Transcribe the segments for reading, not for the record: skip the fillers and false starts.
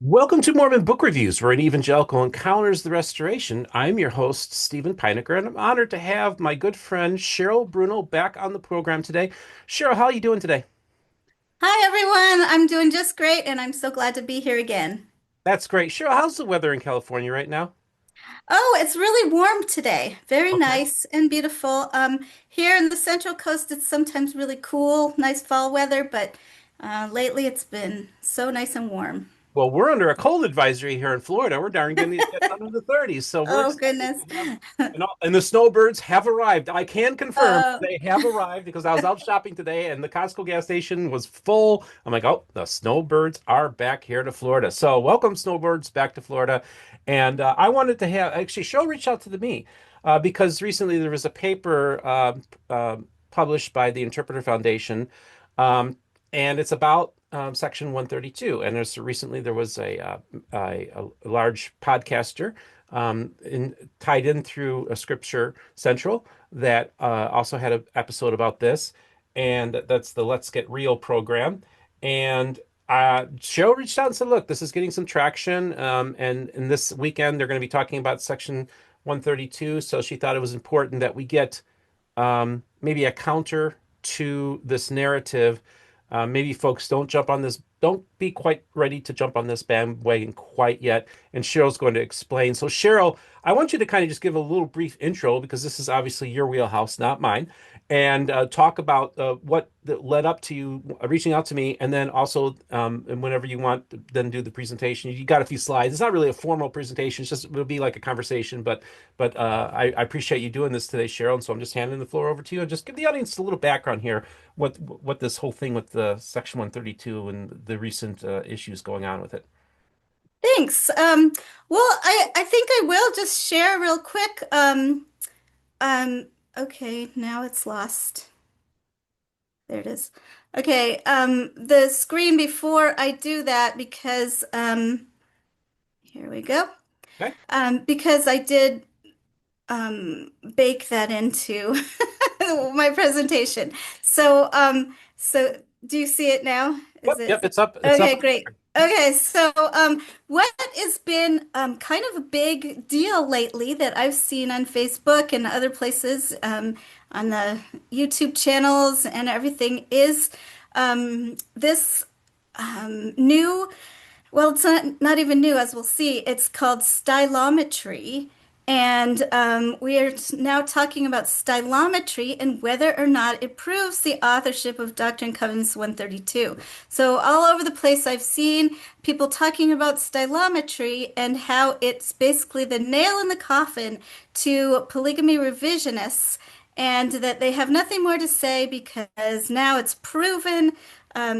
Welcome to Mormon Book Reviews, where an evangelical encounters the restoration. I'm your host, Stephen Peinecker, and I'm honored to have my good friend Cheryl Bruno back on the program today. Cheryl, how are you doing today? Hi everyone, I'm doing just great and I'm so glad to be here again. That's great. Cheryl, how's the weather in California right now? Oh, it's really warm today. Very Okay. nice and beautiful. Here in the Central Coast, it's sometimes really cool, nice fall weather, but lately it's been so nice and warm. Well, we're under a cold advisory here in Florida. We're darn going to get under the 30s, so we're Oh excited goodness. to have, and the snowbirds have arrived. I can confirm Uh, they have arrived because I was out shopping today and the Costco gas station was full. I'm like, oh, the snowbirds are back here to Florida. So welcome, snowbirds, back to Florida. And I wanted to have actually, Cheryl reached out to me because recently there was a paper published by the Interpreter Foundation, um, and it's about Section 132. And recently there was a large podcaster tied in through a Scripture Central that also had an episode about this, and that's the Let's Get Real program. And Cheryl reached out and said, "Look, this is getting some traction, and this weekend they're going to be talking about Section 132. So she thought it was important that we get maybe a counter to this narrative. Maybe folks don't jump on this, don't be quite ready to jump on this bandwagon quite yet. And Cheryl's going to explain. So, Cheryl, I want you to kind of just give a little brief intro because this is obviously your wheelhouse, not mine, and talk about what led up to you reaching out to me, and then also, and whenever you want, then do the presentation. You got a few slides. It's not really a formal presentation; it's just it'll be like a conversation. But I appreciate you doing this today, Cheryl. And so I'm just handing the floor over to you, and just give the audience a little background here, what this whole thing with the Section 132 and the recent issues going on with it. Thanks. I think I will just share real quick. Um, okay, now it's lost. There it is. Okay, the screen before I do that because here we go. Okay. Because I did bake that into my presentation. So do you see it now? Yep. Is it? Yep. It's up. It's up. Okay, great. Okay, so what has been kind of a big deal lately that I've seen on Facebook and other places on the YouTube channels and everything is this new. Well, it's not even new, as we'll see. It's called stylometry. And we are now talking about stylometry and whether or not it proves the authorship of Doctrine and Covenants 132. So, all over the place, I've seen people talking about stylometry and how it's basically the nail in the coffin to polygamy revisionists, and that they have nothing more to say because now it's proven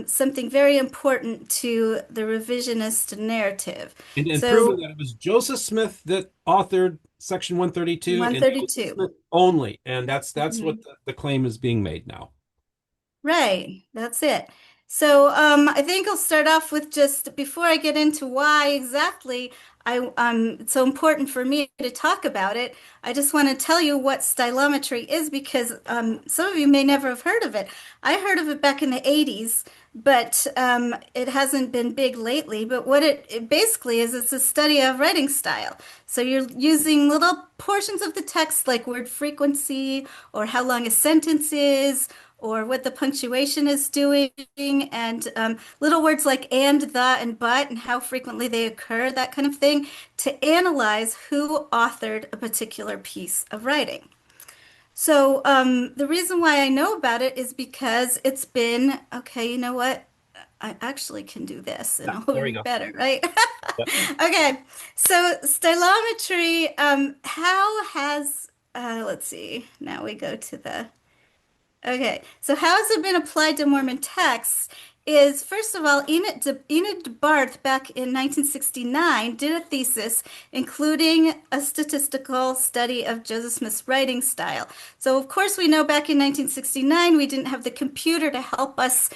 something very important to the revisionist narrative. And proving So, that it was Joseph Smith that authored Section 132 and Joseph 132. Smith only. And that's what Mhm. the claim is being made now. Right, that's it. So I think I'll start off with just before I get into why exactly it's so important for me to talk about it. I just want to tell you what stylometry is because some of you may never have heard of it. I heard of it back in the 80s, but it hasn't been big lately. But what it basically is, it's a study of writing style. So you're using little portions of the text like word frequency or how long a sentence is or what the punctuation is doing, and little words like and, the, and but, and how frequently they occur, that kind of thing, to analyze who authored a particular piece of writing. So the reason why I know about it is because it's been, okay, you know what? I actually can do this and Yeah, it'll there we be go. better, right? Yep. Okay, so stylometry, how has, let's see, now we go to the Okay, so how has it been applied to Mormon texts? Is first of all, Enid Barth back in 1969 did a thesis including a statistical study of Joseph Smith's writing style. So, of course, we know back in 1969 we didn't have the computer to help us,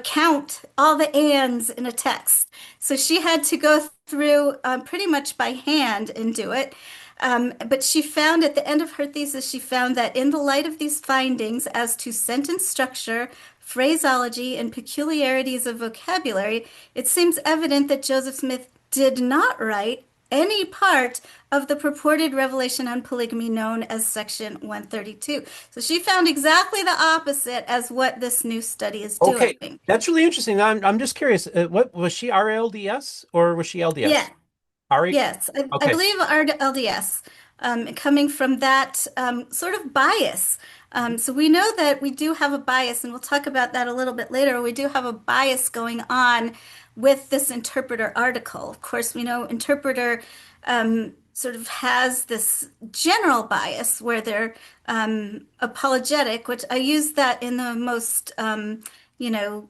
count all the ands in a text. So she had to go through pretty much by hand and do it. But she found at the end of her thesis, she found that in the light of these findings as to sentence structure, phraseology, and peculiarities of vocabulary, it seems evident that Joseph Smith did not write any part of the purported revelation on polygamy known as Section 132. So she found exactly the opposite as what this new study is Okay, doing. that's really interesting. I'm just curious. What was she RLDS or was she Yeah, LDS? RE? yes, I Okay. believe our LDS, coming from that sort of bias. So we know that we do have a bias, and we'll talk about that a little bit later. We do have a bias going on with this interpreter article. Of course, we know interpreter sort of has this general bias where they're apologetic, which I use that in the most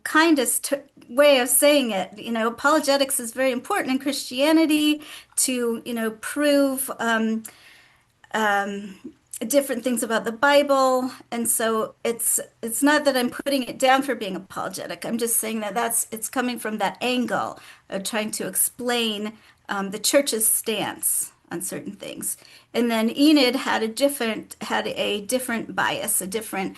kindest way of saying it. Apologetics is very important in Christianity to, prove um, different things about the Bible. And so it's not that I'm putting it down for being apologetic. I'm just saying that it's coming from that angle of trying to explain the church's stance on certain things. And then Enid had a different bias, a different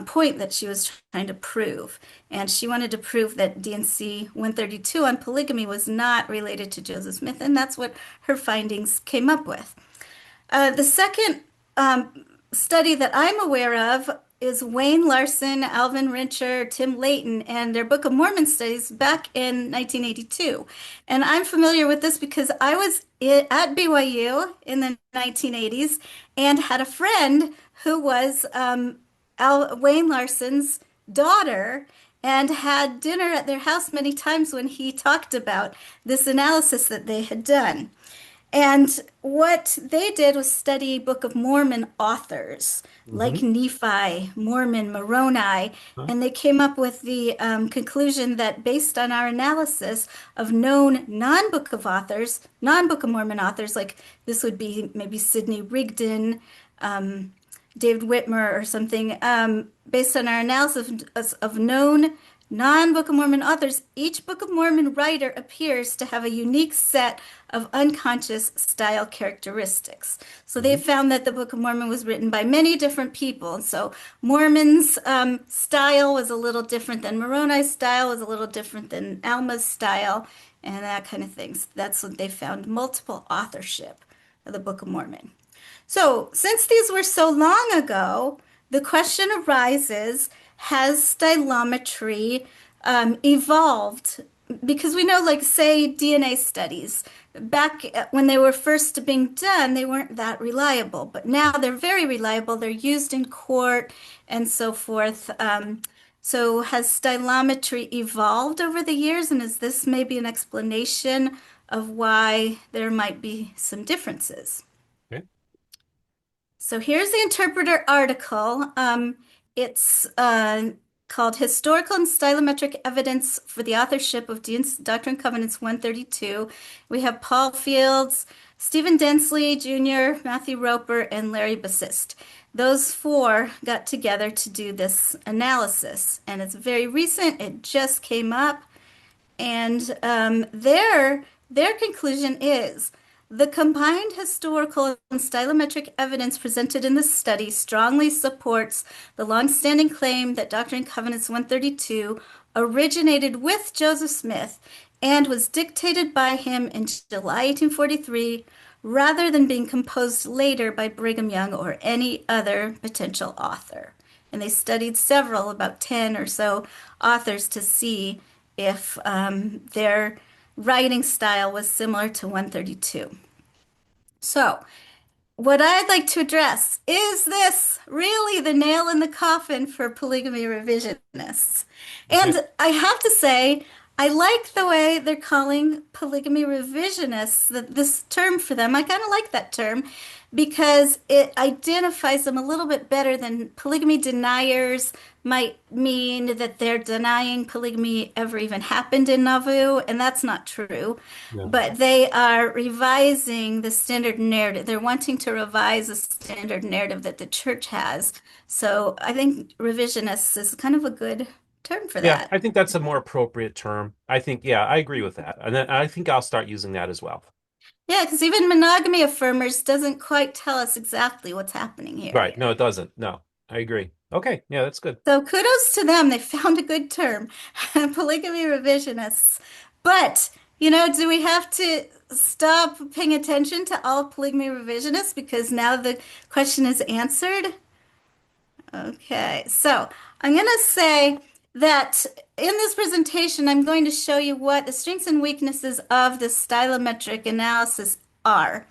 point that she was trying to prove. And she wanted to prove that D&C 132 on polygamy was not related to Joseph Smith, and that's what her findings came up with. The second study that I'm aware of is Wayne Larson, Alvin Rincher, Tim Layton, and their Book of Mormon Studies back in 1982. And I'm familiar with this because I was at BYU in the 1980s and had a friend who was Wayne Larson's daughter and had dinner at their house many times when he talked about this analysis that they had done. And what they did was study Book of Mormon authors Hmm. like Nephi, Mormon, Moroni, Huh? and they came up with the conclusion that based on our analysis of known non-Book of Mormon authors, like this would be maybe Sidney Rigdon, David Whitmer or something, based on our analysis of known non-Book of Mormon authors, each Book of Mormon writer appears to have a unique set of unconscious style characteristics. So they Hmm. found that the Book of Mormon was written by many different people. So Mormon's style was a little different than Moroni's style, was a little different than Alma's style, and that kind of things. That's what they found, multiple authorship of the Book of Mormon. So, since these were so long ago, the question arises, has stylometry evolved? Because we know, like, say, DNA studies, back when they were first being done, they weren't that reliable, but now they're very reliable. They're used in court and so forth. So, has stylometry evolved over the years? And is this maybe an explanation of why there might be some differences? Okay. So here's the interpreter article. It's called Historical and Stylometric Evidence for the Authorship of Doctrine and Covenants 132. We have Paul Fields, Stephen Densley Jr., Matthew Roper, and Larry Bassist. Those four got together to do this analysis, and it's very recent. It just came up. And their conclusion is the combined historical and stylometric evidence presented in this study strongly supports the longstanding claim that Doctrine and Covenants 132 originated with Joseph Smith and was dictated by him in July 1843 rather than being composed later by Brigham Young or any other potential author. And they studied several, about 10 or so authors to see if their writing style was similar to 132. So, what I'd like to address is this really the nail in the coffin for polygamy revisionists? Okay. And I have to say, I like the way they're calling polygamy revisionists, this term for them. I kind of like that term because it identifies them a little bit better than polygamy deniers might mean that they're denying polygamy ever even happened in Nauvoo, and that's not true. Yeah. But they are revising the standard narrative. They're wanting to revise the standard narrative that the church has. So I think revisionists is kind of a good term for Yeah, that. I think that's a more appropriate term. I think, yeah, I agree with that. And then I think I'll start using that as well. Yeah, because even monogamy affirmers doesn't quite tell us exactly what's happening here Right. No, yet. it doesn't. No, I agree. Okay. Yeah, that's good. So kudos to them. They found a good term, polygamy revisionists. But Do we have to stop paying attention to all polygamy revisionists because now the question is answered? Okay, so I'm going to say that in this presentation, I'm going to show you what the strengths and weaknesses of the stylometric analysis are,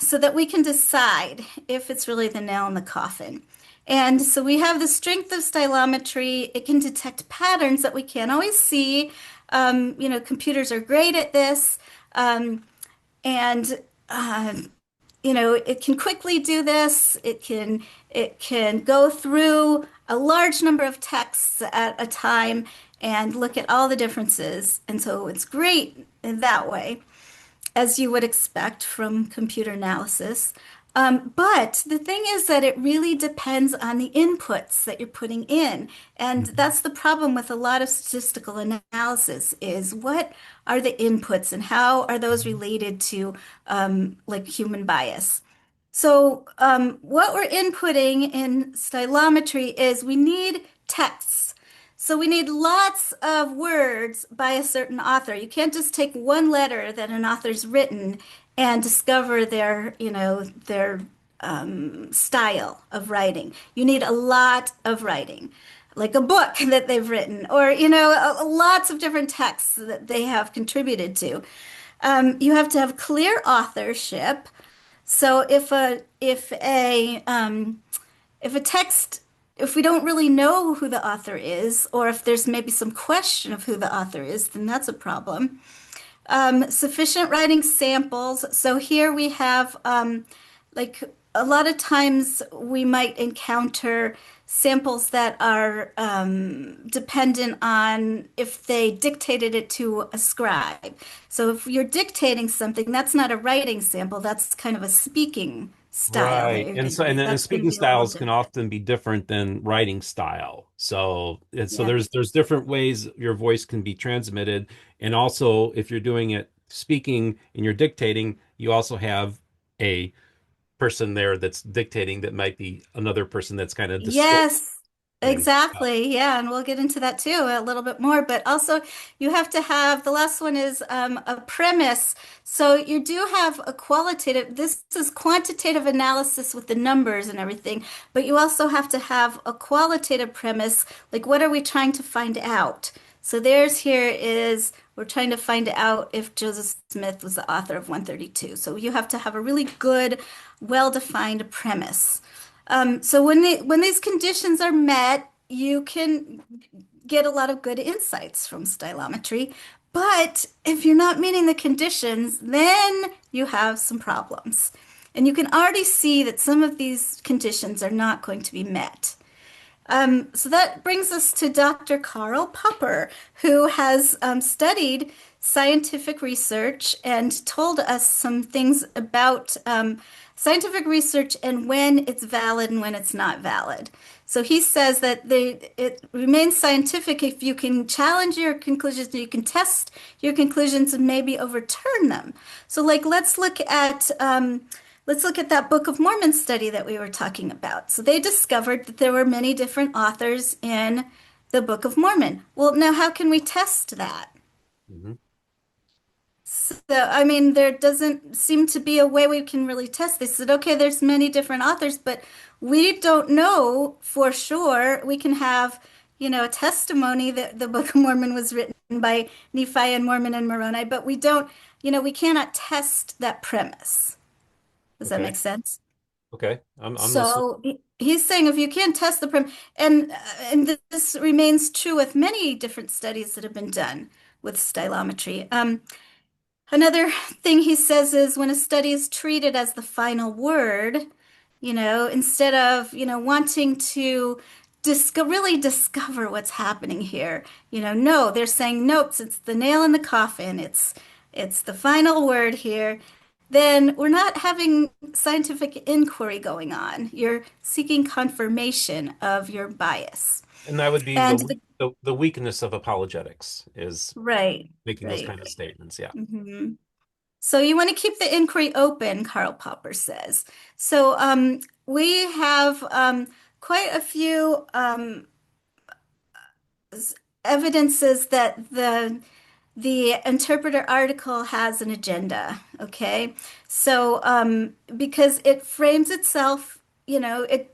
so that we can decide if it's really the nail in the coffin. And so we have the strength of stylometry. It can detect patterns that we can't always see. Computers are great at this. Um, and it can quickly do this. It can go through a large number of texts at a time and look at all the differences. And so it's great in that way, as you would expect from computer analysis. But the thing is that it really depends on the inputs that you're putting in. And Mhm. that's the problem with a lot of statistical analysis is what are the inputs and how are those related to like human bias? So what we're inputting in stylometry is we need texts. So we need lots of words by a certain author. You can't just take one letter that an author's written and discover their style of writing. You need a lot of writing, like a book that they've written, or lots of different texts that they have contributed to. You have to have clear authorship. So if a text, if we don't really know who the author is, or if there's maybe some question of who the author is, then that's a problem. Sufficient writing samples. So here we have, like a lot of times we might encounter samples that are dependent on if they dictated it to a scribe. So if you're dictating something, that's not a writing sample, that's kind of a speaking style that Right. you're And going to so use. and That's going to speaking be a little styles can different. often be different than writing style. So Yeah. there's different ways your voice can be transmitted. And also if you're doing it speaking and you're dictating, you also have a person there that's dictating that might be another person that's kind of distorting. Yes, exactly. Yeah, and we'll get into that too a little bit more. But also, you have to have the last one is a premise. So you do have a qualitative, this is quantitative analysis with the numbers and everything, but you also have to have a qualitative premise, like what are we trying to find out? So there's here is we're trying to find out if Joseph Smith was the author of 132. So you have to have a really good, well-defined premise. So when these conditions are met, you can get a lot of good insights from stylometry. But if you're not meeting the conditions, then you have some problems. And you can already see that some of these conditions are not going to be met. So that brings us to Dr. Karl Popper, who has studied scientific research and told us some things about scientific research and when it's valid and when it's not valid. So he says that it remains scientific if you can challenge your conclusions, you can test your conclusions and maybe overturn them. So, like, let's look at that Book of Mormon study that we were talking about. So they discovered that there were many different authors in the Book of Mormon. Well, now how can we test that? Mhm. So, I mean, there doesn't seem to be a way we can really test. They said, okay, there's many different authors, but we don't know for sure. We can have, a testimony that the Book of Mormon was written by Nephi and Mormon and Moroni, but we cannot test that premise. Does that Okay. make sense? Okay. I'm listening. So he's saying if you can't test the prim, and this remains true with many different studies that have been done with stylometry. Another thing he says is when a study is treated as the final word, instead of, wanting to really discover what's happening here, no, they're saying, nope, it's the nail in the coffin. It's the final word here. Then we're not having scientific inquiry going on. You're seeking confirmation of your bias. And that would be And the weakness of apologetics is right, making those right, kind of right. statements. Yeah. hmm So you want to keep the inquiry open, Karl Popper says. So we have quite a few evidences that the interpreter article has an agenda, okay? So, because it frames itself, it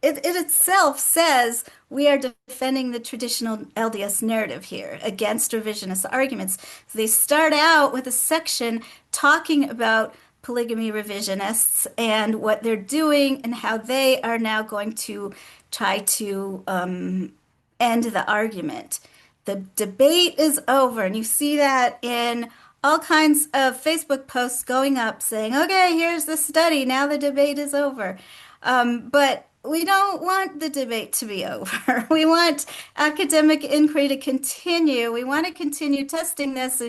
itself says we are defending the traditional LDS narrative here against revisionist arguments. So they start out with a section talking about polygamy revisionists and what they're doing and how they are now going to try to end the argument. The debate is over, and you see that in all kinds of Facebook posts going up saying, okay, here's the study, now the debate is over. But we don't want the debate to be over. We want academic inquiry to continue. We want to continue testing this,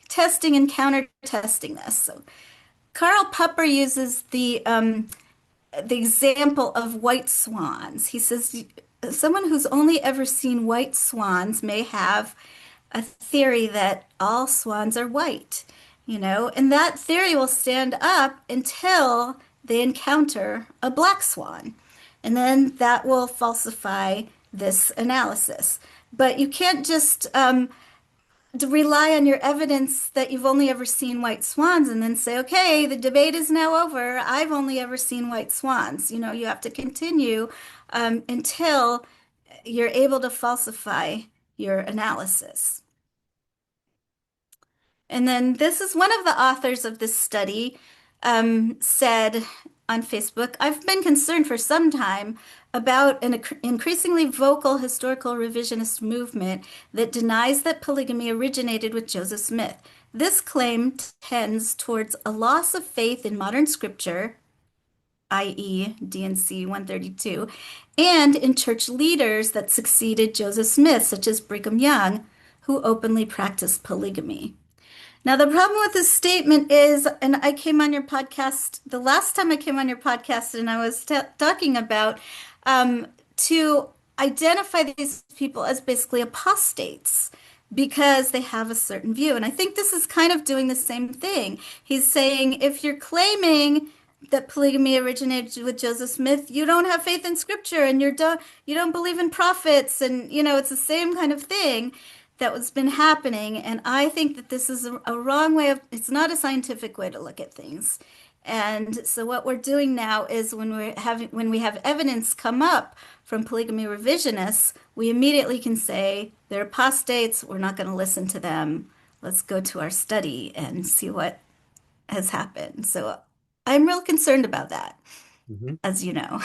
testing and counter testing this. So Karl Popper uses the example of white swans. He says someone who's only ever seen white swans may have a theory that all swans are white, and that theory will stand up until they encounter a black swan. And then that will falsify this analysis. But you can't just to rely on your evidence that you've only ever seen white swans and then say, okay, the debate is now over. I've only ever seen white swans. You have to continue until you're able to falsify your analysis. And then this is one of the authors of this study said on Facebook, I've been concerned for some time about an increasingly vocal historical revisionist movement that denies that polygamy originated with Joseph Smith. This claim tends towards a loss of faith in modern scripture, i.e., D&C 132, and in church leaders that succeeded Joseph Smith, such as Brigham Young, who openly practiced polygamy. Now, the problem with this statement is, and I came on your podcast, the last time I came on your podcast, and I was talking about to identify these people as basically apostates because they have a certain view. And I think this is kind of doing the same thing. He's saying if you're claiming that polygamy originated with Joseph Smith, you don't have faith in scripture and you don't believe in prophets, and it's the same kind of thing that was been happening. And I think that this is a wrong way it's not a scientific way to look at things. And so what we're doing now is when we have evidence come up from polygamy revisionists, we immediately can say they're apostates, we're not going to listen to them. Let's go to our study and see what has happened. So I'm real concerned about that, Hmm. as you know.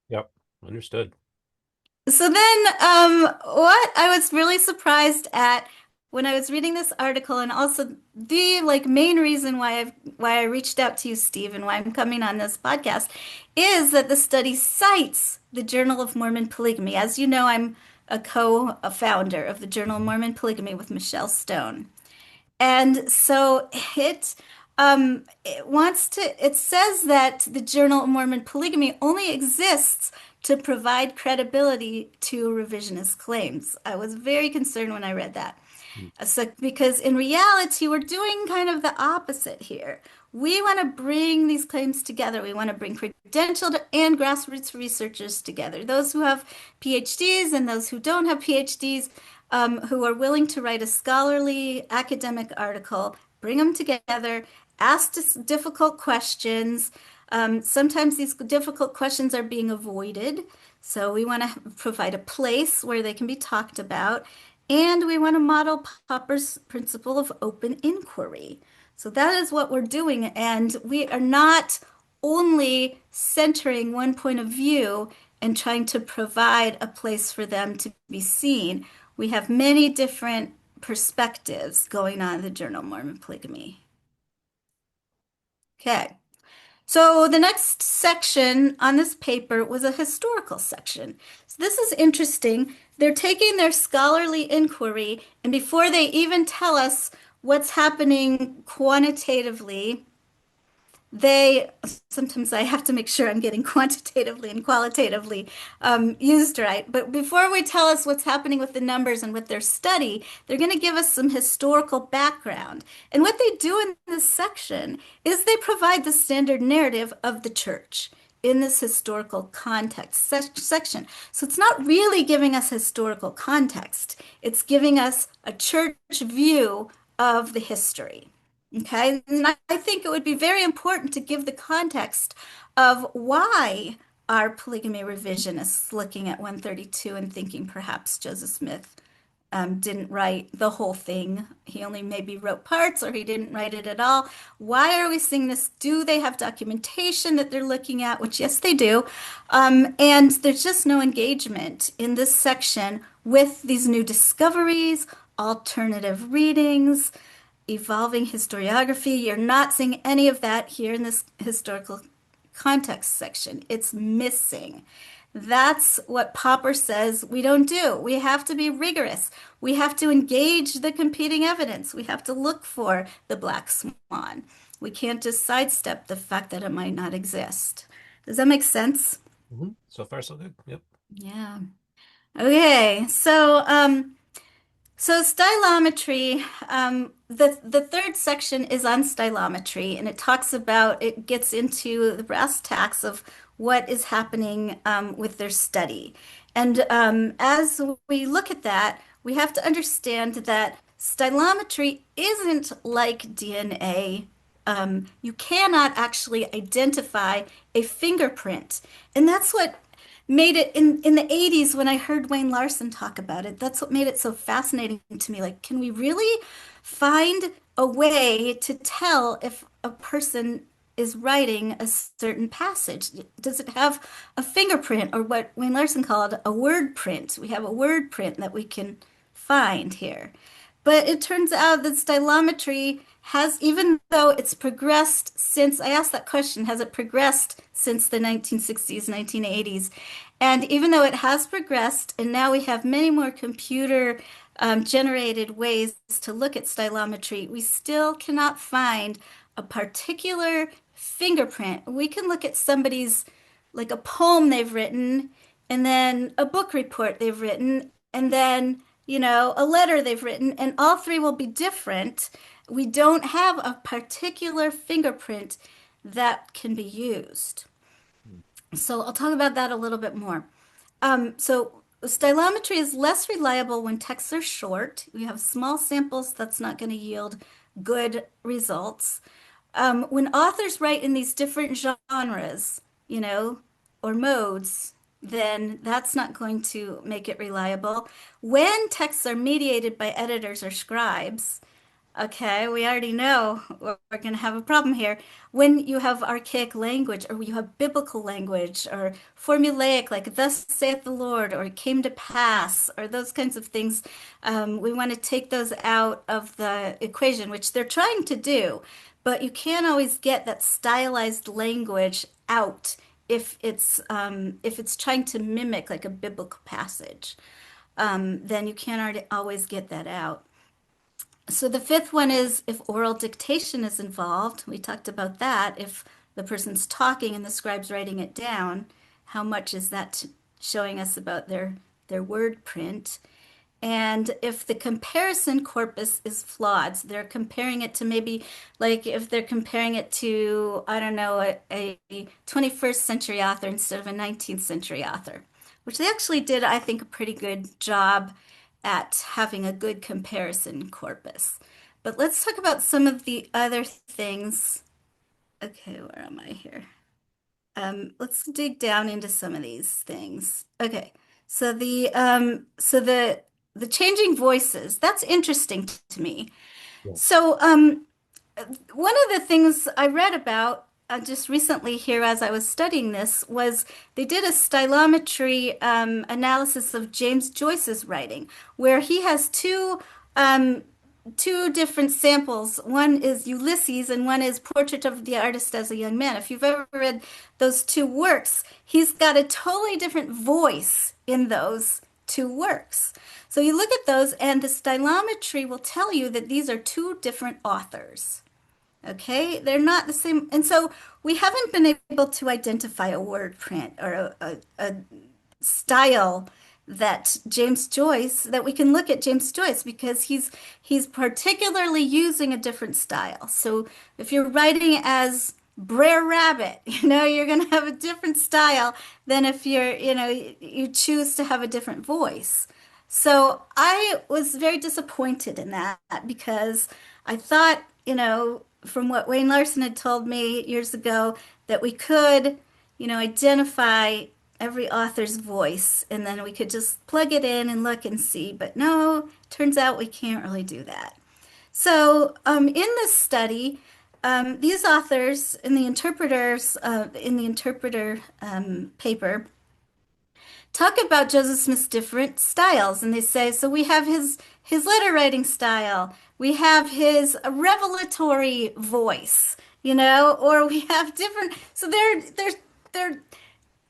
Yep. Understood. So then, what I was really surprised at when I was reading this article, and also the main reason why I reached out to you, Steve, and why I'm coming on this podcast, is that the study cites the Journal of Mormon Polygamy. As you know, I'm a co-founder of the Journal of Mormon Polygamy with Michelle Stone. And so it says that the Journal of Mormon Polygamy only exists to provide credibility to revisionist claims. I was very concerned when I read that. So, because in reality, we're doing kind of the opposite here. We want to bring these claims together. We want to bring credentialed and grassroots researchers together, those who have PhDs and those who don't have PhDs, who are willing to write a scholarly academic article, bring them together, ask difficult questions. Sometimes these difficult questions are being avoided. So we want to provide a place where they can be talked about. And we want to model Popper's principle of open inquiry. So that is what we're doing. And we are not only centering one point of view and trying to provide a place for them to be seen. We have many different perspectives going on in the Journal of Mormon Polygamy. Okay. So the next section on this paper was a historical section. So this is interesting. They're taking their scholarly inquiry, and before they even tell us what's happening quantitatively, sometimes I have to make sure I'm getting quantitatively and qualitatively used right. But before we tell us what's happening with the numbers and with their study, they're going to give us some historical background. And what they do in this section is they provide the standard narrative of the church. in this historical context section. So it's not really giving us historical context. It's giving us a church view of the history. Okay. And I think it would be very important to give the context of why are polygamy revisionists looking at 132 and thinking perhaps Joseph Smith didn't write the whole thing. He only maybe wrote parts or he didn't write it at all. Why are we seeing this? Do they have documentation that they're looking at? Which, yes, they do. And there's just no engagement in this section with these new discoveries, alternative readings, evolving historiography. You're not seeing any of that here in this historical context section. It's missing. That's what Popper says we don't do. We have to be rigorous. We have to engage the competing evidence. We have to look for the black swan. We can't just sidestep the fact that it might not exist. Does that make sense? So far, so good. Yep. Yeah. Okay. So stylometry, the third section is on stylometry, and it talks about, it gets into the brass tacks of what is happening with their study. And as we look at that, we have to understand that stylometry isn't like DNA. You cannot actually identify a fingerprint. And that's what made it in the 80s when I heard Wayne Larson talk about it. That's what made it so fascinating to me. Like, can we really find a way to tell if a person is writing a certain passage? Does it have a fingerprint or what Wayne Larson called a word print? We have a word print that we can find here. But it turns out that stylometry has, even though it's progressed since, I asked that question, has it progressed since the 1960s, 1980s? And even though it has progressed, and now we have many more computer generated ways to look at stylometry, we still cannot find a particular fingerprint. We can look at somebody's, like a poem they've written, and then a book report they've written, and then a letter they've written, and all three will be different. We don't have a particular fingerprint that can be used. So I'll talk about that a little bit more. So stylometry is less reliable when texts are short. We have small samples, that's not going to yield good results. When authors write in these different genres, or modes, then that's not going to make it reliable. When texts are mediated by editors or scribes, okay, we already know we're going to have a problem here. When you have archaic language, or you have biblical language, or formulaic, like "Thus saith the Lord," or "It came to pass," or those kinds of things, we want to take those out of the equation, which they're trying to do. But you can't always get that stylized language out if it's trying to mimic like a biblical passage. Then you can't always get that out. So the fifth one is if oral dictation is involved. We talked about that. If the person's talking and the scribe's writing it down, how much is that showing us about their word print? And if the comparison corpus is flawed, so they're comparing it to maybe, like if they're comparing it to, I don't know, a 21st century author instead of a 19th century author, which they actually did, I think, a pretty good job at having a good comparison corpus. But let's talk about some of the other things. Okay, where am I here? Let's dig down into some of these things. Okay, so the changing voices, that's interesting to me. Yeah. So one of the things I read about just recently here as I was studying this was they did a stylometry analysis of James Joyce's writing, where he has two different samples. One is Ulysses and one is Portrait of the Artist as a Young Man. If you've ever read those two works, he's got a totally different voice in those two works. So you look at those, and the stylometry will tell you that these are two different authors. Okay, they're not the same. And so we haven't been able to identify a word print or a style that James Joyce, that we can look at James Joyce because he's particularly using a different style. So if you're writing as Brer Rabbit. You're going to have a different style than if you choose to have a different voice. So I was very disappointed in that because I thought, from what Wayne Larson had told me years ago, that we could, identify every author's voice and then we could just plug it in and look and see. But no, turns out we can't really do that. So, in this study, these authors in the interpreter paper talk about Joseph Smith's different styles, and they say, so we have his letter writing style, we have his revelatory voice, or we have different. So they're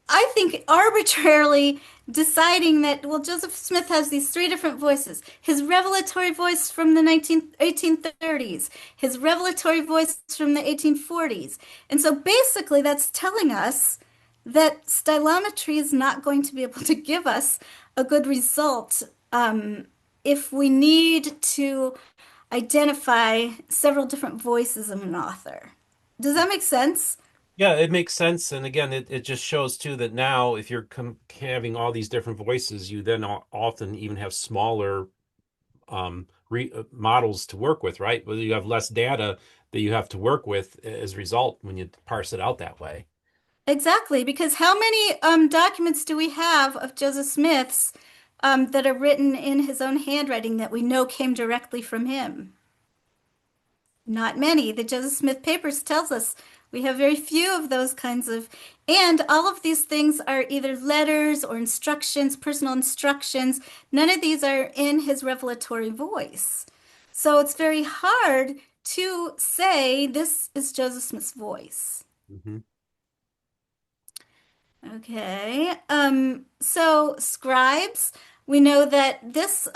I think arbitrarily deciding that, well, Joseph Smith has these three different voices. His revelatory voice from the 1830s, his revelatory voice from the 1840s. And so basically that's telling us that stylometry is not going to be able to give us a good result if we need to identify several different voices of an author. Does that make sense? Yeah, it makes sense. And again, it just shows too that now if you're having all these different voices, you then often even have smaller models to work with, right? Whether you have less data that you have to work with as a result when you parse it out that way. Exactly, because how many documents do we have of Joseph Smith's that are written in his own handwriting that we know came directly from him? Not many. The Joseph Smith papers tells us we have very few of those kinds of, and all of these things are either letters or instructions, personal instructions. None of these are in his revelatory voice. So it's very hard to say this is Joseph Smith's voice. Hmm. Okay. So scribes, we know that this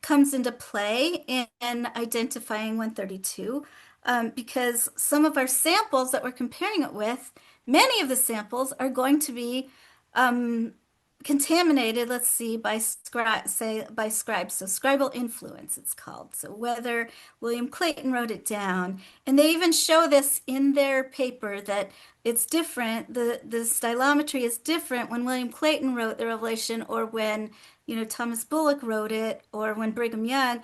comes into play in identifying 132 because some of our samples that we're comparing it with, many of the samples are going to be um, contaminated, let's see, by scribes. So scribal influence, it's called. So whether William Clayton wrote it down, and they even show this in their paper that it's different. The stylometry is different when William Clayton wrote the Revelation or when, Thomas Bullock wrote it or when Brigham Young,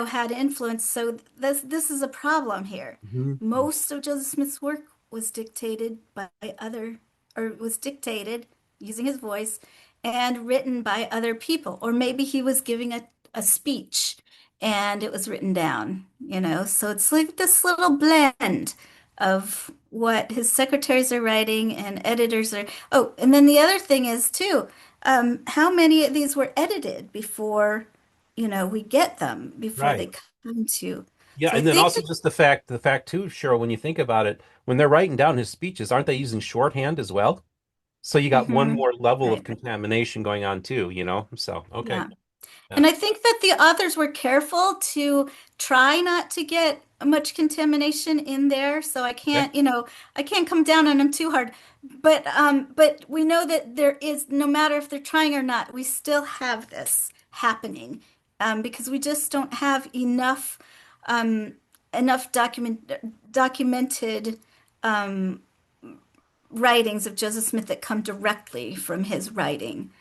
had influence. So this is a problem here. Hmm. Most of Joseph Smith's work was dictated by other, or was dictated using his voice and written by other people. Or maybe he was giving a speech and it was written down, So it's like this little blend of what his secretaries are writing and editors are. Oh, and then the other thing is too, how many of these were edited before, we get them, before Right. they come to. Yeah, So I and then think also that, just the fact too, Cheryl, when you think about it, when they're writing down his speeches, aren't they using shorthand as well? So you got one Mhm. more level of Right, contamination going on too? So, okay. yeah. Yeah. And I think that the authors were careful to try not to get much contamination in there. So Okay. I can't come down on them too hard. But we know that there is, no matter if they're trying or not, we still have this happening because we just don't have um, enough documented writings of Joseph Smith that come directly from his writing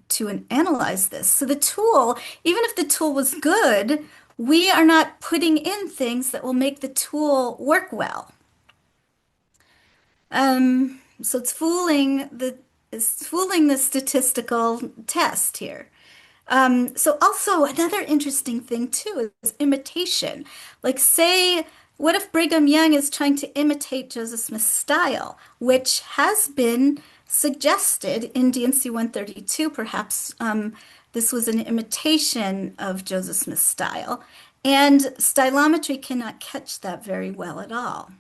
to analyze this. So the tool, even if the tool was good, we are not putting in things that will make the tool work well. So it's fooling the statistical test here. So also another interesting thing too is imitation. Like say, what if Brigham Young is trying to imitate Joseph Smith's style, which has been suggested in DNC 132, perhaps this was an imitation of Joseph Smith's style, and stylometry cannot catch that very well at all.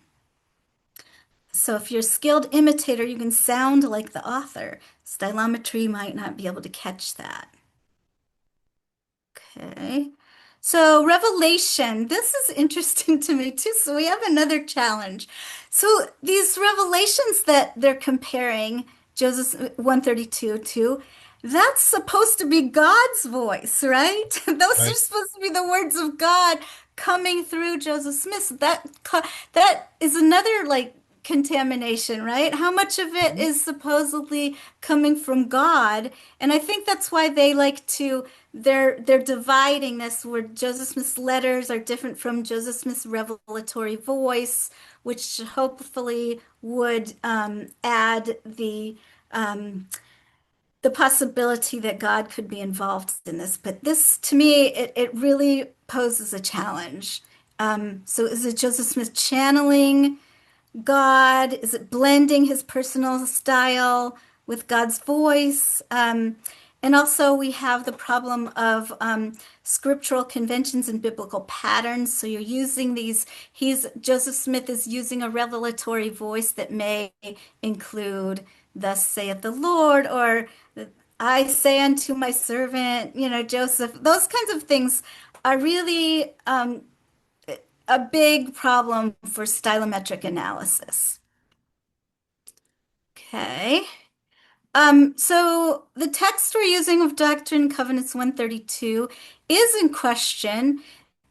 So if you're a skilled imitator, you can sound like the author. Stylometry might not be able to catch that. Okay. So Revelation, this is interesting to me too. So we have another challenge. So these revelations that they're comparing Joseph 132 to, that's supposed to be God's voice, right? Those are Right. supposed to be the words of God coming through Joseph Smith. That is another like contamination, right? How much of it Mhm. is supposedly coming from God? And I think that's why they like to they're dividing this where Joseph Smith's letters are different from Joseph Smith's revelatory voice, which hopefully would add um, the possibility that God could be involved in this. But this, to me, it really poses a challenge. So is it Joseph Smith channeling God? Is it blending his personal style with God's voice? And also, we have the problem of scriptural conventions and biblical patterns. So you're using Joseph Smith is using a revelatory voice that may include, "Thus saith the Lord," or "I say unto my servant," Joseph. Those kinds of things are really a big problem for stylometric analysis. Okay. So the text we're using of Doctrine and Covenants 132 is in question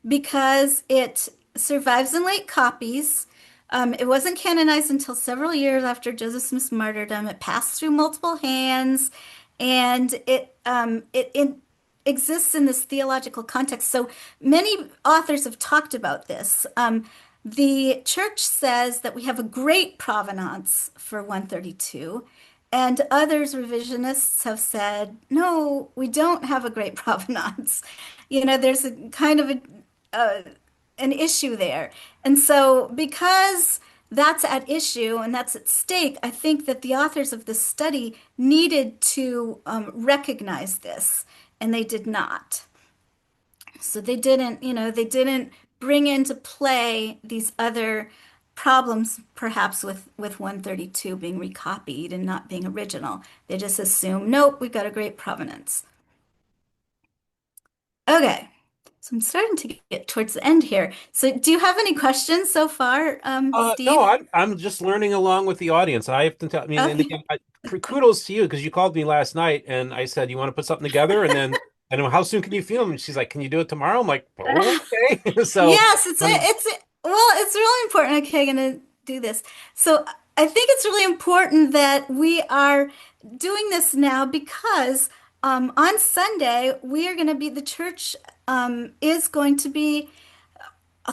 because it survives in late copies. It wasn't canonized until several years after Joseph Smith's martyrdom. It passed through multiple hands, and it exists in this theological context. So many authors have talked about this. The church says that we have a great provenance for 132. And others, revisionists, have said, no, we don't have a great provenance. There's a kind of a, an issue there. And so, because that's at issue and that's at stake, I think that the authors of this study needed to recognize this, and they did not. So they didn't bring into play these other problems, perhaps with 132 being recopied and not being original. They just assume, nope, we got a great provenance. Okay, so I'm starting to get towards the end here. So do you have any questions so far, No, Steve? I'm just learning along with the audience. I have to tell, I mean, and Okay. again, kudos to you because you called me last night and I said, you want to put something together? And then I know, how soon can you film? And she's like, can you do it tomorrow? I'm like, oh, okay. So, Yes, um, well, it's really important. Okay, I'm gonna do this. So I think it's really important that we are doing this now because on Sunday we are going to be the church is going to be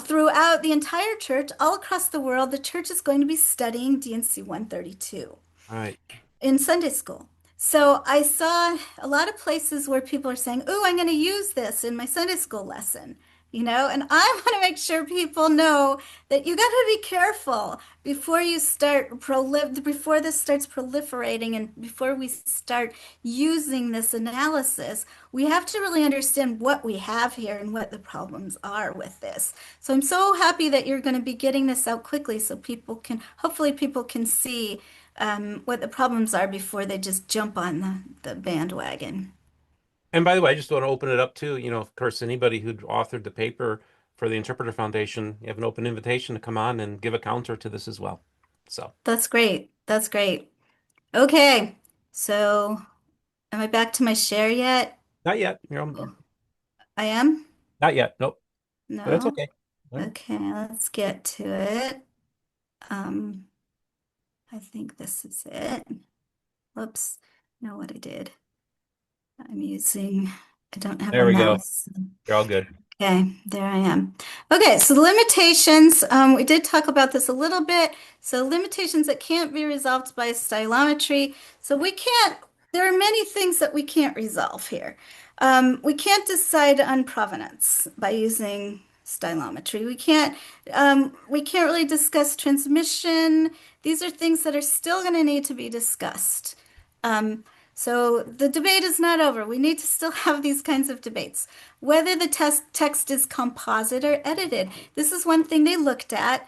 throughout the entire church all across the world. The church is going to be studying DNC 132 all right. in Sunday school. So I saw a lot of places where people are saying, "Oh, I'm going to use this in my Sunday school lesson." And I want to make sure people know that you got to be careful before this starts proliferating and before we start using this analysis. We have to really understand what we have here and what the problems are with this. So I'm so happy that you're going to be getting this out quickly so hopefully people can see what the problems are before they just jump on the bandwagon. And by the way, I just want to open it up to, of course, anybody who authored the paper for the Interpreter Foundation, you have an open invitation to come on and give a counter to this as well. So, That's great. That's great. Okay. So, am I back to my share yet? not yet. I am? Not yet. Nope. But that's No? okay. All right. Okay, let's get to it. Um, I think this is it. Whoops. Know what I did. I don't have a There we go. mouse. You're all good. Okay, there I am. Okay, so the limitations, we did talk about this a little bit. So limitations that can't be resolved by stylometry. So there are many things that we can't resolve here. We can't decide on provenance by using stylometry. We can't really discuss transmission. These are things that are still going to need to be discussed. Um, so the debate is not over. We need to still have these kinds of debates. Whether the text is composite or edited. This is one thing they looked at.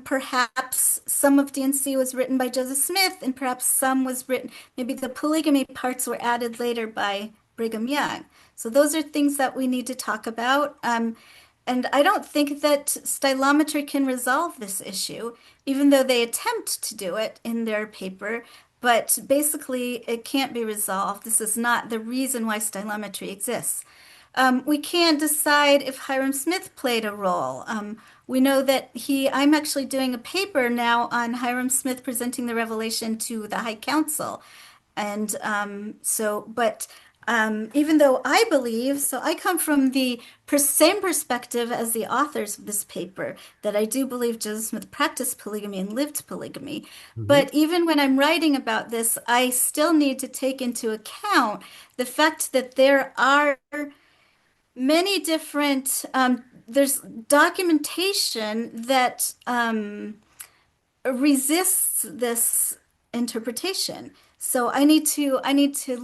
Perhaps some of DNC was written by Joseph Smith, and perhaps some was written, maybe the polygamy parts were added later by Brigham Young. So those are things that we need to talk about. And I don't think that stylometry can resolve this issue, even though they attempt to do it in their paper. but basically it can't be resolved. This is not the reason why stylometry exists. We can't decide if Hiram Smith played a role. We know that I'm actually doing a paper now on Hiram Smith presenting the revelation to the High Council. And but even though I believe, so I come from the same perspective as the authors of this paper, that I do believe Joseph Smith practiced polygamy and lived polygamy. Hmm. But even when I'm writing about this, I still need to take into account the fact that there are many different, there's documentation that resists this interpretation. So I need to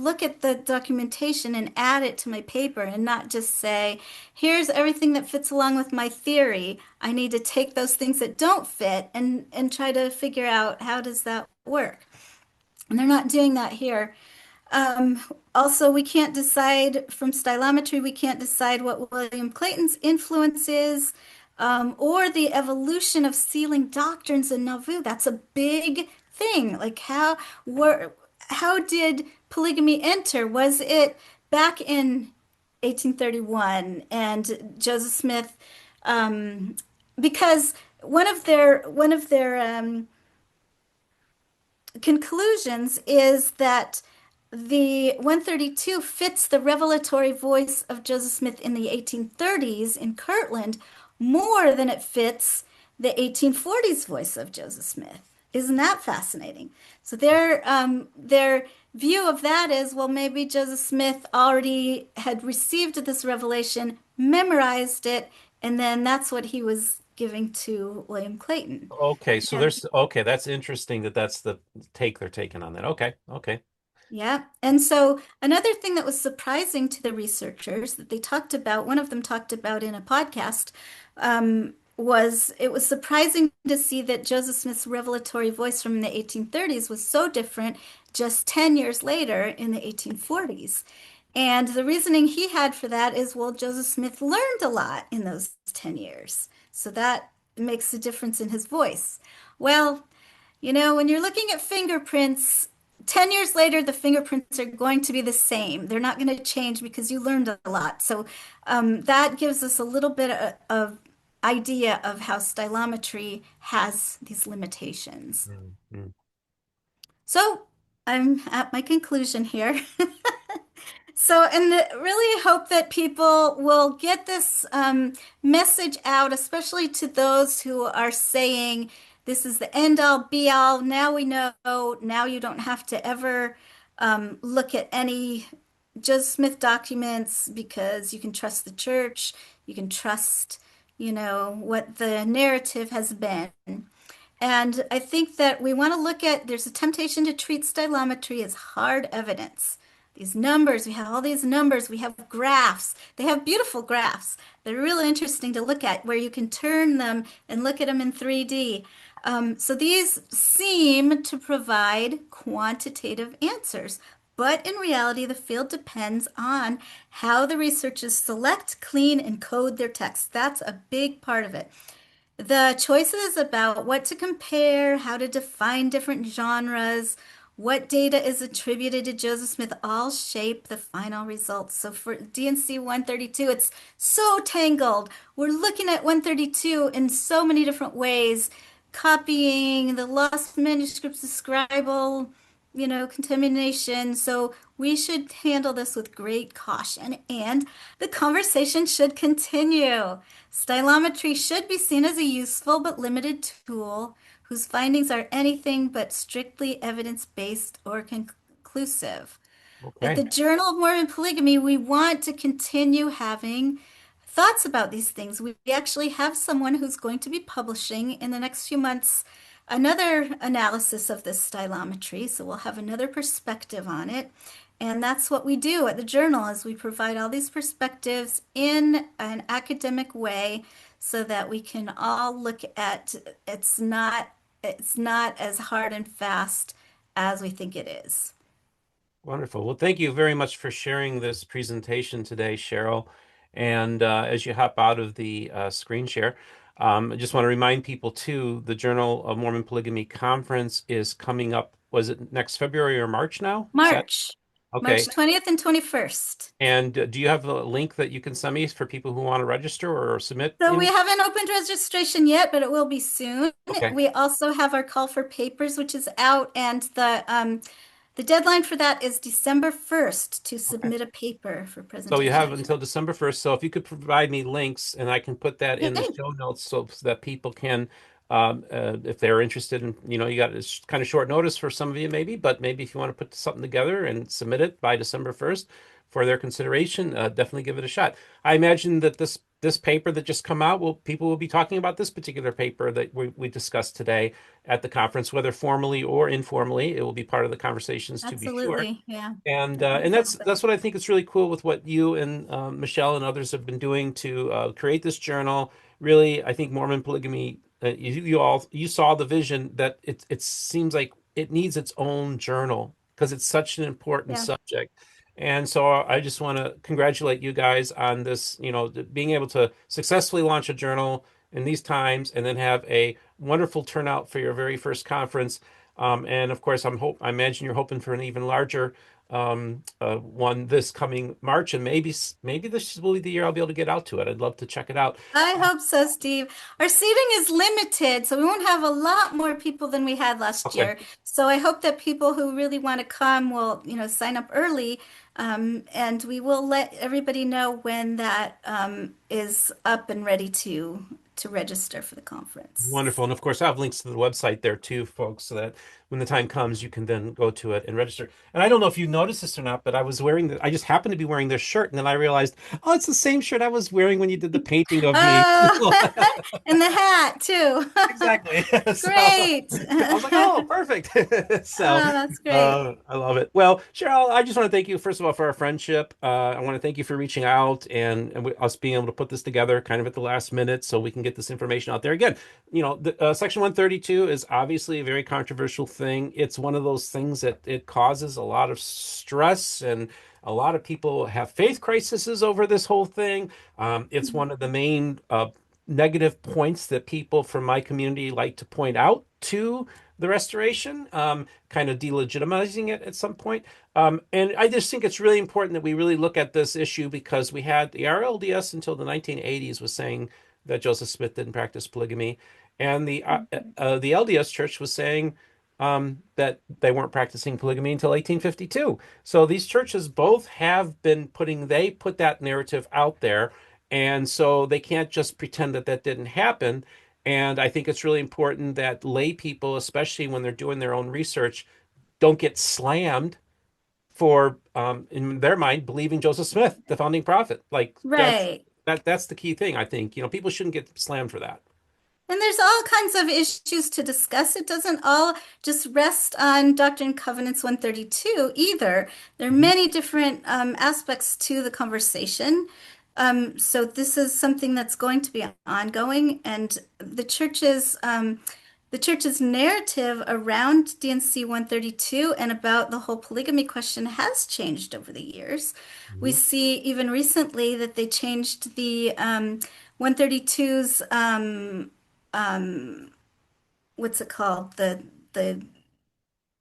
look at the documentation and add it to my paper and not just say, here's everything that fits along with my theory. I need to take those things that don't fit and try to figure out how does that work. And they're not doing that here. Also, we can't decide from stylometry, we can't decide what William Clayton's influence is, or the evolution of sealing doctrines in Nauvoo. That's a big thing. Like how did polygamy enter? Was it back in 1831 and Joseph Smith, um, because one of their conclusions is that the 132 fits the revelatory voice of Joseph Smith in the 1830s in Kirtland more than it fits the 1840s voice of Joseph Smith. Isn't that fascinating? So their view of that is, well, maybe Joseph Smith already had received this revelation, memorized it, and then that's what he was giving to William Clayton. Okay, so And there's okay, that's interesting that that's the take they're taking on that. Okay, okay. yeah. And so another thing that was surprising to the researchers that they talked about, one of them talked about in a podcast, was it was surprising to see that Joseph Smith's revelatory voice from the 1830s was so different just 10 years later in the 1840s. And the reasoning he had for that is, well, Joseph Smith learned a lot in those 10 years. So that makes a difference in his voice. Well, when you're looking at fingerprints, 10 years later, the fingerprints are going to be the same. They're not going to change because you learned a lot. So that gives us a little bit of idea of how stylometry has these limitations. Mm-hmm. So I'm at my conclusion here. So, and really hope that people will get this message out, especially to those who are saying this is the end all be all. Now we know. Now you don't have to ever look at any Joseph Smith documents because you can trust the church. You can trust, what the narrative has been. And I think that we want to look at, there's a temptation to treat stylometry as hard evidence. These numbers, we have all these numbers, we have graphs. They have beautiful graphs. They're really interesting to look at where you can turn them and look at them in 3D. So these seem to provide quantitative answers. But in reality, the field depends on how the researchers select, clean, and code their text. That's a big part of it. The choices about what to compare, how to define different genres, what data is attributed to Joseph Smith all shape the final results. So for DNC 132, it's so tangled. We're looking at 132 in so many different ways, copying the lost manuscripts, the scribal, contamination. So we should handle this with great caution and the conversation should continue. Stylometry should be seen as a useful but limited tool whose findings are anything but strictly evidence-based or conclusive. At Okay. the Journal of Mormon Polygamy, we want to continue having thoughts about these things. We actually have someone who's going to be publishing in the next few months another analysis of this stylometry, so we'll have another perspective on it. And that's what we do at the journal is we provide all these perspectives in an academic way so that we can all look at it's not as hard and fast as we think it is. Wonderful. Well, thank you very much for sharing this presentation today, Cheryl. And as you hop out of the screen share, I just want to remind people too, the Journal of Mormon Polygamy Conference is coming up was it next February or March now? Is that March, March okay? 20th and 21st. And do you have a link that you can send me for people who want to register or submit So we in? haven't opened registration yet, but it will be soon. Okay. We also have our call for papers, which is out, and the deadline for that is December 1st to Okay. submit a paper for So you have presentation. until December 1st. So if you could provide me links and I can put that in the Okay, show notes so that people can, if they're interested in, you got it's kind of short notice for some of you maybe, but maybe if you want to put something together and submit it by December 1st for their consideration, definitely give it a shot. I imagine that this paper that just come out, people will be talking about this particular paper that we discussed today at the conference, whether formally or informally. It will be part of the conversations to be sure. absolutely. Yeah, And definitely that's happen. what I think is really cool with what you and Michelle and others have been doing to create this journal. Really, I think Mormon polygamy. You saw the vision that it seems like it needs its own journal because it's such an important Yeah. subject. And so I just want to congratulate you guys on this, being able to successfully launch a journal in these times and then have a wonderful turnout for your very first conference. And of course, I imagine you're hoping for an even larger one this coming March, and maybe this will be the year I'll be able to get out to it. I'd love to check it out. I hope so, Steve. Our seating is limited, so we won't have a lot more people than we had last Okay, year. So I hope that people who really want to come will, sign up early, and we will let everybody know when that is up and ready to register for the wonderful. conference. And of course, I have links to the website there too, folks, so that when the time comes, you can then go to it and register. And I don't know if you noticed this or not, but I just happened to be wearing this shirt, and then I realized, oh, it's the same shirt I was wearing when you did the painting of me. Oh, and the hat too. Exactly. So Great. I was like, oh, perfect. So Oh, that's great. I love it. Well, Cheryl, I just want to thank you, first of all, for our friendship. I want to thank you for reaching out and us being able to put this together kind of at the last minute so we can get this information out there. Again, Section 132 is obviously a very controversial thing. It's one of those things that it causes a lot of stress and a lot of people have faith crises over this whole thing. It's one of the main negative points that people from my community like to point out to the restoration, kind of delegitimizing it at some point. And I just think it's really important that we really look at this issue because we had the RLDS until the 1980s was saying that Joseph Smith didn't practice polygamy, and the LDS Church was saying that they weren't practicing polygamy until 1852. So these churches both have been they put that narrative out there, and so they can't just pretend that that didn't happen. And I think it's really important that lay people, especially when they're doing their own research, don't get slammed for, in their mind, believing Joseph Smith, the founding prophet. Like Right. that's the key thing, I think. People shouldn't get slammed for that. And there's all kinds of issues to discuss. It doesn't all just rest on Doctrine and Covenants 132 either. There are Mhm. many different aspects to the conversation. So this is something that's going to be ongoing, and the church's narrative around DNC 132 and about the whole polygamy question has changed over the years. We Mhm. see even recently that they changed the 132's what's it called? The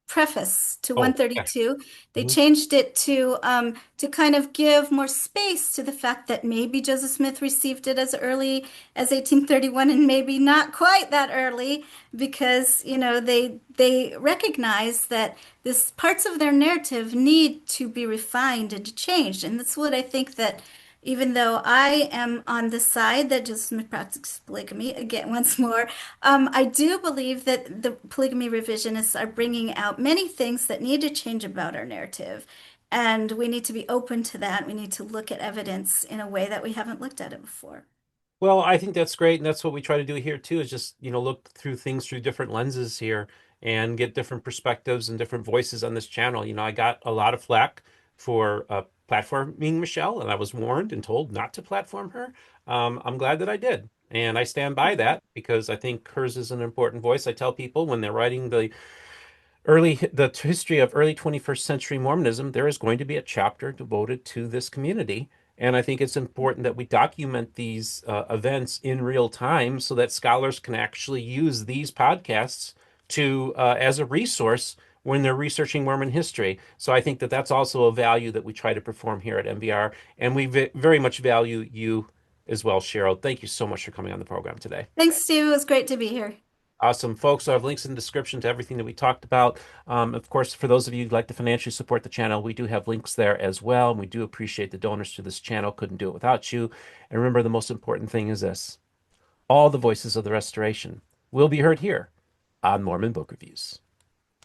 preface to Oh, yeah. 132. They Mhm. changed it to kind of give more space to the fact that maybe Joseph Smith received it as early as 1831 and maybe not quite that early because, they recognize that this parts of their narrative need to be refined and changed. And that's what I think that even though I am on the side that Joseph Smith practiced polygamy, again, once more, I do believe that the polygamy revisionists are bringing out many things that need to change about our narrative. And we need to be open to that. We need to look at evidence in a way that we haven't looked at it before. Well, I think that's great, and that's what we try to do here too, is just, look through things through different lenses here and get different perspectives and different voices on this channel. I got a lot of flack for platforming Michelle, and I was warned and told not to platform her. I'm glad that I did, and I stand by that because I think hers is an important voice. I tell people when they're writing the history of early 21st century Mormonism, there is going to be a chapter devoted to this community. And I think it's important that we document these events in real time so that scholars can actually use these podcasts to as a resource when they're researching Mormon history. So I think that that's also a value that we try to perform here at MBR, and we very much value you as well, Cheryl. Thank you so much for coming on the program today. Thanks, Steve. It was great to be here. Awesome, folks. I have links in the description to everything that we talked about. Of course, for those of you who'd like to financially support the channel, we do have links there as well. And we do appreciate the donors to this channel. Couldn't do it without you. And remember, the most important thing is this: all the voices of the restoration will be heard here on Mormon Book Reviews.